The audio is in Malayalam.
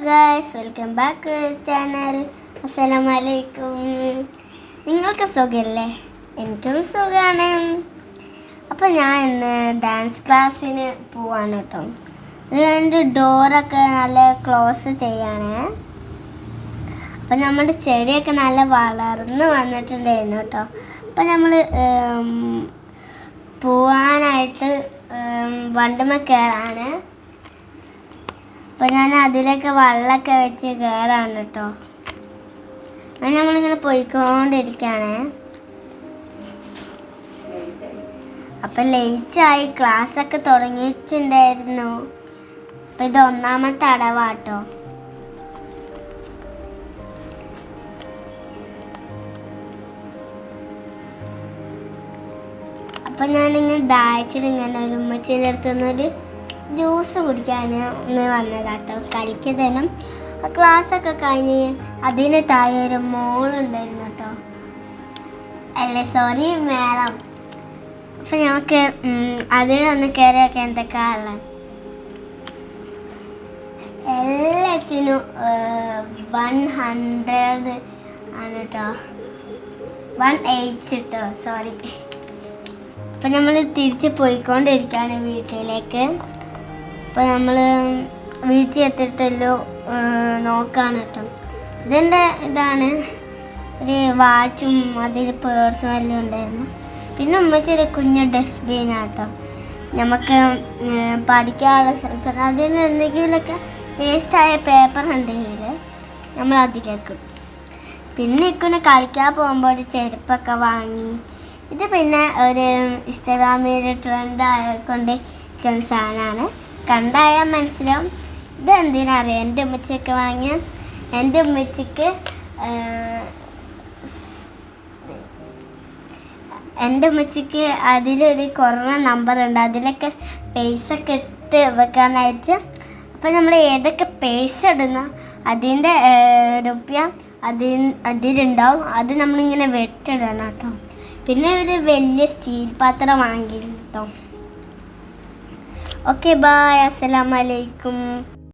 Guys, welcome back to channel. അസ്സലാമലൈക്കും. നിങ്ങൾക്ക് സുഖമല്ലേ? എനിക്കും സുഖമാണ്. അപ്പോൾ ഞാൻ ഇന്ന് ഡാൻസ് ക്ലാസ്സിന് പോവാണ് കേട്ടോ. അത് എൻ്റെ ഡോറൊക്കെ നല്ല ക്ലോസ് ചെയ്യണേ. അപ്പം നമ്മുടെ ചെടിയൊക്കെ നല്ല വളർന്ന് വന്നിട്ടുണ്ടായിരുന്നു കേട്ടോ. അപ്പം നമ്മൾ പോവാനായിട്ട് വണ്ടിമേ കയറാണ്. അപ്പോൾ ഞാൻ അതിലൊക്കെ വെള്ളമൊക്കെ വെച്ച് കയറാണ് കേട്ടോ. അത് നമ്മളിങ്ങനെ പോയിക്കൊണ്ടിരിക്കുകയാണ്. അപ്പം ലേറ്റായി, ക്ലാസ്സൊക്കെ തുടങ്ങിയിട്ടുണ്ടായിരുന്നു. അപ്പം ഇത് ഒന്നാമത്തെ അടവാട്ടോ. അപ്പം ഞാനിങ്ങനെ ദാഹിച്ചിട്ട് ഇങ്ങനെ ഒരു ഉമ്മച്ചീൻ്റെ അടുത്ത് നിന്നൊരു ജ്യൂസ് കുടിക്കാൻ ഒന്ന് വന്നതാട്ടോ. കളിക്കതേനും ക്ലാസ്സൊക്കെ കഴിഞ്ഞ് അതിന് താഴെ ഒരു മോളുണ്ടായിരുന്നു കേട്ടോ. അല്ലേ, സോറി മേഡം. അപ്പം ഞങ്ങൾക്ക് അതിലൊന്ന് കയറിയൊക്കെ എന്തൊക്കെയാണ് എല്ലാത്തിനും 100 ആണ് കേട്ടോ. 180 കേട്ടോ, സോറി. അപ്പം നമ്മൾ തിരിച്ച് പോയിക്കൊണ്ടിരിക്കുകയാണ് വീട്ടിലേക്ക്. അപ്പോൾ നമ്മൾ വീട്ടിൽ എത്തിയിട്ടല്ലോ നോക്കാണ് കേട്ടോ. ഇതിൻ്റെ ഇതാണ് ഒരു വാച്ചും അതിൽ പേഴ്സും എല്ലാം ഉണ്ടായിരുന്നു. പിന്നെ ഉമ്മച്ചൊരു കുഞ്ഞ് ഡസ്റ്റ്ബിനാണ് കേട്ടോ. നമുക്ക് പഠിക്കാനുള്ള സ്ഥലത്താണ്. അതിന് എന്തെങ്കിലുമൊക്കെ വേസ്റ്റായ പേപ്പർ ഉണ്ടെങ്കിൽ നമ്മൾ അതിലേക്ക് ഇടും. പിന്നെ ഇക്കൊന്ന് കളിക്കാൻ പോകുമ്പോൾ ഒരു ചെരുപ്പൊക്കെ വാങ്ങി. ഇത് പിന്നെ ഒരു ഇൻസ്റ്റാഗ്രാമിൽ ട്രെൻഡ് ആയിക്കൊണ്ട് ഇരിക്കുന്ന സാധനമാണ്. കണ്ടായാൽ മനസ്സിലാവും. ഇത് എന്തിനറിയാം, എൻ്റെ ഉമ്മച്ചിയൊക്കെ വാങ്ങിയ എൻ്റെ ഉമ്മച്ചിക്ക് അതിലൊരു കുറേ നമ്പറുണ്ട്. അതിലൊക്കെ പൈസ ഒക്കെ ഇട്ട് വെക്കാനായിട്ട്. അപ്പോൾ നമ്മൾ ഏതൊക്കെ പൈസ ഇടുന്ന അതിൻ്റെ റുപ്യ അതിലുണ്ടാവും. അത് നമ്മളിങ്ങനെ വെട്ടിടണം കേട്ടോ. പിന്നെ ഒരു വലിയ സ്റ്റീൽ പാത്രം വാങ്ങിയിരുന്നു കേട്ടോ. ഓക്കെ, ബായ്, അസ്സലാമലൈക്കും.